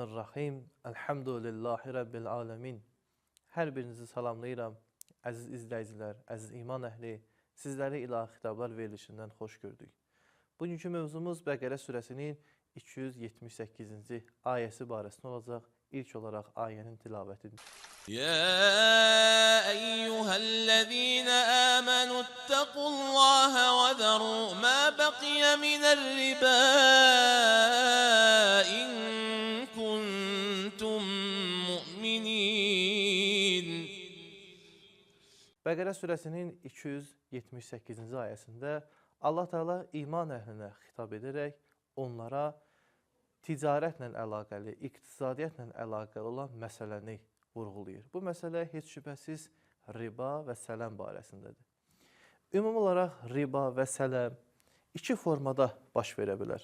Bismillahirrahmanirrahim. Elhamdülillahi Rabbil alemin. Hər birinizi salamlayıram. Əziz izləyicilər, əziz iman əhli, sizləri ilahi xitablar verilişindən xoş gördük. Bugünkü mövzumuz Bəqərə surəsinin 278-ci ayəsi barəsində olacaq. İlk olaraq ayənin tilavətidir. يا أيها الذين آمنوا اتقوا الله وذروا ما بقي من الربا إن كنتم مؤمنين. Bəqərə surəsinin 278-ci ayəsində Allah Teala iman əhlinə xitab edərək onlara ticarətlə əlaqəli, iqtisadiyyatla əlaqəli olan məsələni vurğulayır. Bu məsələ heç şübhəsiz riba və sələm barəsindədir. Ümumi olaraq riba və sələm iki formada baş verə bilər.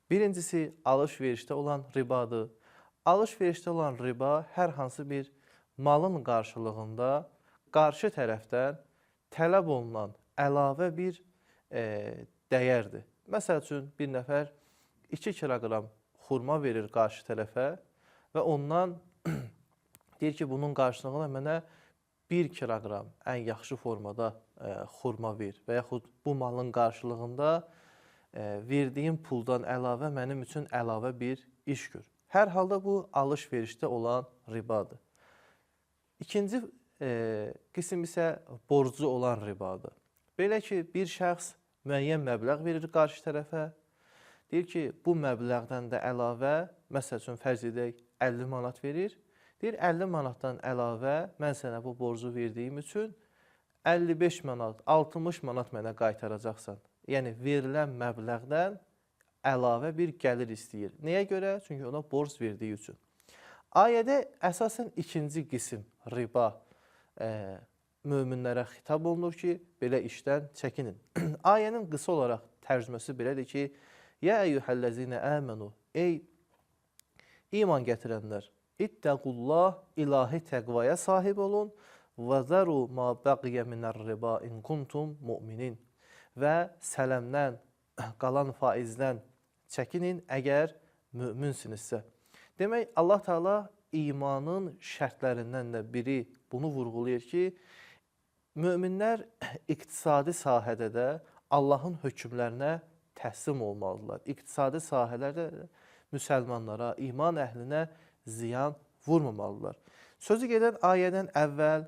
Birincisi alış-verişdə olan ribadır. Alış-verişdə olan riba hər hansı bir malın qarşılığında qarşı tərəfdən tələb olunan əlavə bir dəyərdir. Məsəl üçün bir nəfər 2 kiloqram xurma verir qarşı tərəfə və ondan deyir ki, bunun qarşılığında mənə 1 kiloqram ən yaxşı formada xurma ver və yaxud bu malın qarşılığında verdiyim puldan əlavə mənim üçün əlavə bir iş gör. Hər halda bu alış-verişdə olan ribadır. İkinci qism isə borcu olan ribadır. Belə ki, bir şəxs müəyyən məbləğ verir qarşı tərəfə. Deyir ki, bu məbləğdən də əlavə, məsəl üçün fərz edək 50 manat verir. Deyir, 50 manatdan əlavə mən sənə bu borcu verdiyim üçün 55 manat, 60 manat mənə qaytaracaqsan. Yəni, verilən məbləğdən əlavə bir gəlir istəyir. Nəyə görə? Çünki ona borc verdiyi üçün. Ayədə əsasən ikinci qism riba möminlərə xitab olunur ki, belə işdən çəkinin. Ayənin qısa olaraq tərcüməsi belədir ki, Yə əyyuhəl-ləzinə əmənu, ey iman gətirənlər, İttəqullah, ilahi təqvaya sahib olun və zəru ma bəqiyə minər-riba in kuntum mu'minin və sələmdən, qalan faizdən çəkinin əgər müminsinizsə. Demək, Allah Teala imanın şərtlərindən də biri bunu vurğulayır ki, möminlər iqtisadi sahədə də Allahın hökmlərinə təslim olmalıdırlar. İqtisadi sahələrdə müsəlmanlara, iman əhlinə ziyan vurmamalıdırlar. Sözü gedən ayədən əvvəl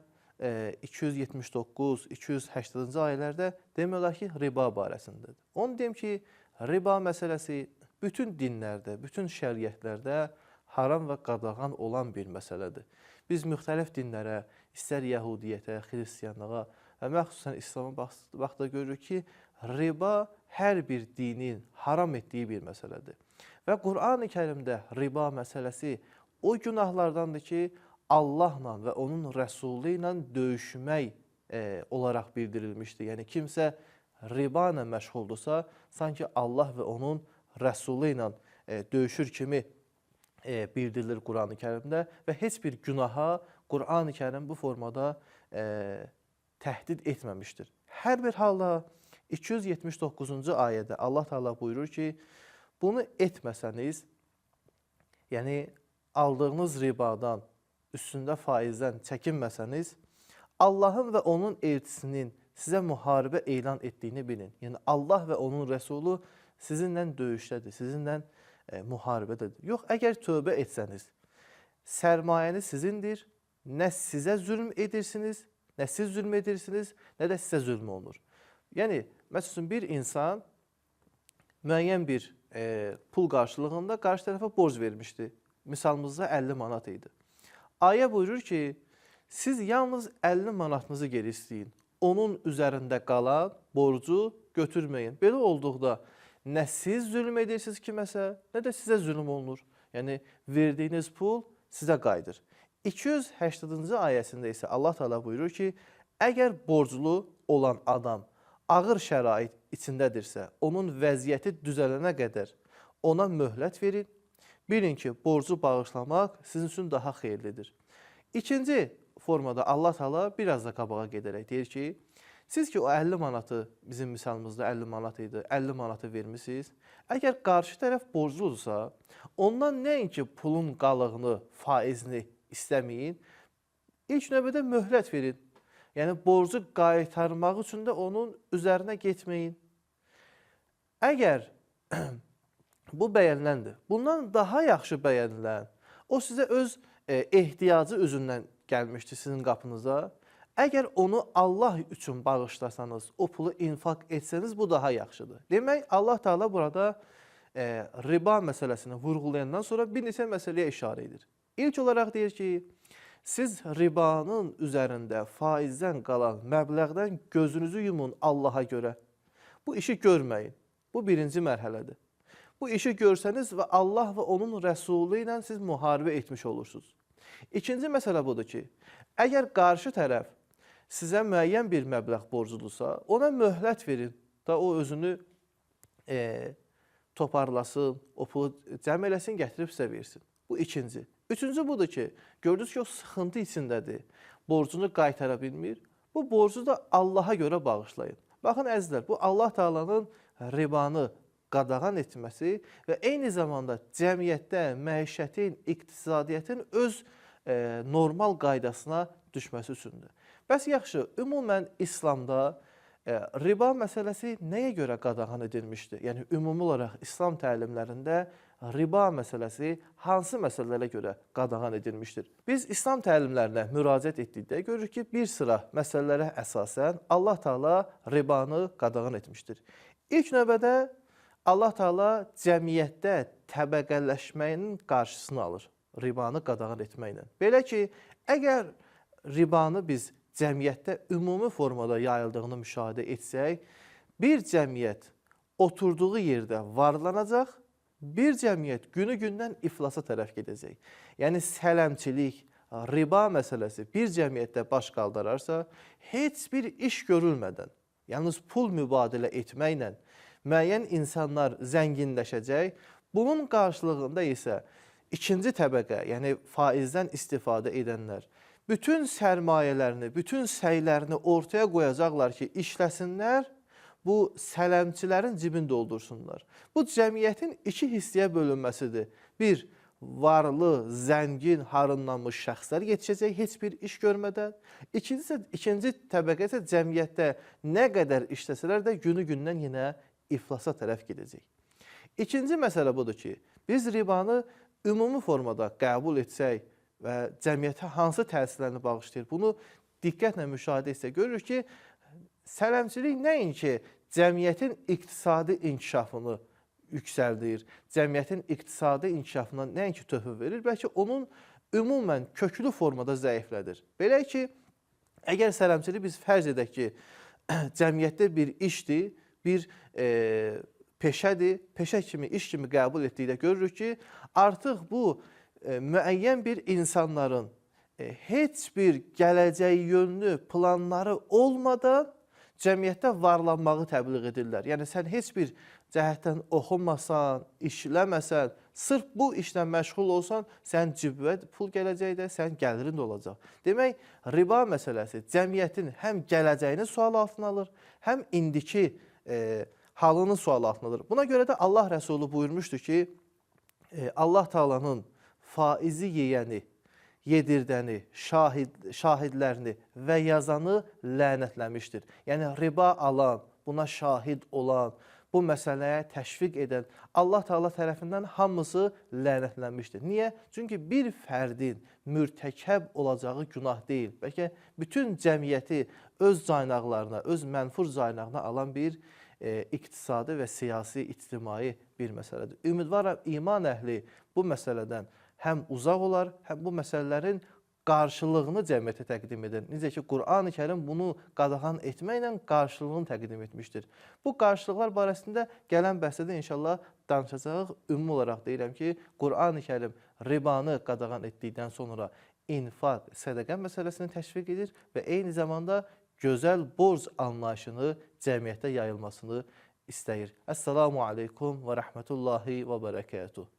279, 280-ci ayələrdə demək olar ki, riba barəsindədir. Onu deyim ki, riba məsələsi bütün dinlərdə, bütün şəriətlərdə haram və qadağan olan bir məsələdir. Biz müxtəlif dinlərə, istər yəhudiyyətə, xristiyanlığa və məxsusən İslama baxda görürük ki, riba hər bir dinin haram etdiyi bir məsələdir. Və Qur'an-ı Kərimdə riba məsələsi o günahlardandır ki, Allahla və onun rəsulu ilə döyüşmək olaraq bildirilmişdir. Yəni, kimsə riba ilə məşğuldursa, sanki Allah və onun rəsulu ilə döyüşür kimi bildirilir Qur'an-ı Kərimdə və heç bir günaha Qur'an-ı Kərim bu formada təhdid etməmişdir. Hər bir halda 279-cu ayədə Allah Teala buyurur ki, bunu etməsəniz, yəni aldığınız ribadan, üstündə faizdən çəkinməsəniz, Allahın və onun elçisinin sizə müharibə elan etdiyini bilin. Yəni Allah və onun rəsulu sizinlə döyüşdədir, sizinlə müharibədədir. Yox, əgər tövbə etsəniz, sərmayəniz sizindir, nə sizə zülm edirsiniz, nə siz zülm edirsiniz, nə də sizə zülm olunur. Yəni, məsələn, bir insan müəyyən bir pul qarşılığında qarşı tərəfə borc vermişdi. Misalımızda 50 manat idi. Ayə buyurur ki, siz yalnız 50 manatınızı geri istəyin. Onun üzərində qalan borcu götürməyin. Belə olduqda nə siz zülm edirsiniz kiməsə, nə də sizə zülm olunur. Yəni, verdiyiniz pul sizə qayıdır. 280-cı ayəsində isə Allah Teala buyurur ki, əgər borclu olan adam ağır şərait içindədirsə, onun vəziyyəti düzələnə qədər ona möhlət verin. Bilin ki, borcu bağışlamaq sizin üçün daha xeyirlidir. İkinci formada Allah Teala biraz da qabağa gedərək deyir ki, Siz ki o 50 manatı, bizim misalımızda 50 manat idi, 50 manatı vermişsiniz. Əgər qarşı tərəf borcludursa, ondan nəinki pulun qalığını, faizini istəməyin, ilk növbədə möhlət verin. Yəni, borcu qaytarmaq üçün də onun üzərinə getməyin. Əgər bu bəyəniləndir, bundan daha yaxşı bəyənilən, o sizə öz ehtiyacı üzündən gəlmişdi sizin qapınıza. Əgər onu Allah üçün bağışlasanız, o pulu infaq etsəniz, bu daha yaxşıdır. Demək, Allah Teala burada riba məsələsini vurğulayandan sonra bir neçə məsələyə işarə edir. İlk olaraq deyir ki, siz ribanın üzərində faizdən qalan məbləğdən gözünüzü yumun Allaha görə. Bu işi görməyin. Bu birinci mərhələdir. Bu işi görsəniz və Allah və onun rəsulu ilə siz müharibə etmiş olursunuz. İkinci məsələ budur ki, əgər qarşı tərəf sizə müəyyən bir məbləğ borcludursa, ona möhlət verin da o özünü toparlasın, o pulu cəm eləsin, gətirib sizə versin. Bu ikinci. Üçüncü budur ki, gördünüz ki, o sıxıntı içindədir, borcunu qaytara bilmir. Bu borcu da Allaha görə bağışlayın. Baxın əzizlər, bu Allah Teala'nın ribanı qadağan etməsi və eyni zamanda cəmiyyətdə məişətin, iqtisadiyyətin öz normal qaydasına düşməsi üçündür. Bəs yaxşı, ümumən İslamda riba məsələsi nəyə görə qadağan edilmişdir? Yəni, ümumi olaraq İslam təlimlərində riba məsələsi hansı məsələlərə görə qadağan edilmişdir? Biz İslam təlimlərinə müraciət etdikdə görürük ki, bir sıra məsələlərə əsasən Allah Teala ribanı qadağan etmişdir. İlk növbədə Allah Teala cəmiyyətdə təbəqələşməyin qarşısını alır, ribanı qadağan etməklə. Belə ki, əgər ribanı biz cəmiyyətdə ümumi formada yayıldığını müşahidə etsək, bir cəmiyyət oturduğu yerdə varlanacaq, bir cəmiyyət günü-gündən iflasa tərəf gedəcək. Yəni, sələmçilik, riba məsələsi bir cəmiyyətdə baş qaldırarsa, heç bir iş görülmədən, yalnız pul mübadilə etməklə müəyyən insanlar zənginləşəcək. Bunun qarşılığında isə ikinci təbəqə, yəni faizdən istifadə edənlər, bütün sərmayələrini, bütün səylərini ortaya qoyacaqlar ki, işləsinlər, bu sələmçilərin cibini doldursunlar. Bu cəmiyyətin iki hissəyə bölünməsidir. Bir, varlı, zəngin, harınlanmış şəxslər yetişəcək heç bir iş görmədən. İkinci təbəqə isə cəmiyyətdə nə qədər işləsələr də günü-gündən yenə iflasa tərəf gedəcək. İkinci məsələ budur ki, biz ribanı ümumi formada qəbul etsək və cəmiyyətə hansı təsirlərini bağışlayır, bunu diqqətlə müşahidə etsək, görürük ki, sələmçilik nəinki cəmiyyətin iqtisadi inkişafını yüksəldir, cəmiyyətin iqtisadi inkişafına nəinki töhfə verir, bəlkə onun ümumən köklü formada zəiflədir. Belə ki, əgər sələmçilik biz fərz edək ki, cəmiyyətdə bir işdir, bir peşədir, peşə kimi, iş kimi qəbul etdikdə görürük ki, artıq bu müəyyən bir insanların heç bir gələcək yönlü planları olmadan cəmiyyətdə varlanmağı təbliğ edirlər. Yəni, sən heç bir cəhətdən oxunmasan, işləməsən, sırf bu işlə məşğul olsan, sən cibvə pul gələcək də, sən gəlirin də olacaq. Demək, riba məsələsi cəmiyyətin həm gələcəyini sual altına alır, həm indiki halını sual altına alır. Buna görə də Allah Rəsulü buyurmuşdur ki, Allah Teala'nın faizi yeyəni, yedirdəni, şahidlərini və yazanı lənətləmişdir. Yəni, riba alan, buna şahid olan, bu məsələyə təşviq edən Allah Teala tərəfindən hamısı lənətlənmişdir. Niyə? Çünki bir fərdin mürtəkəb olacağı günah deyil. Bəlkə bütün cəmiyyəti öz caynaqlarına, öz mənfur caynağına alan bir iqtisadi və siyasi, ictimai bir məsələdir. Ümidvaram, iman əhli bu məsələdən həm uzaq olar, həm bu məsələlərin qarşılığını cəmiyyətə təqdim edir. Necə ki, Qur'an-ı Kərim bunu qadağan etməklə qarşılığını təqdim etmişdir. Bu qarşılıqlar barəsində gələn bəhsədə inşallah danışacağıq. Ümumi olaraq deyirəm ki, Qur'an-ı Kərim ribanı qadağan etdikdən sonra infaq, sədəqə məsələsini təşviq edir və eyni zamanda gözəl borc anlayışını cəmiyyətdə yayılmasını istəyir. Əssalamu aleykum və rəhmətullahi və bərəkətuh.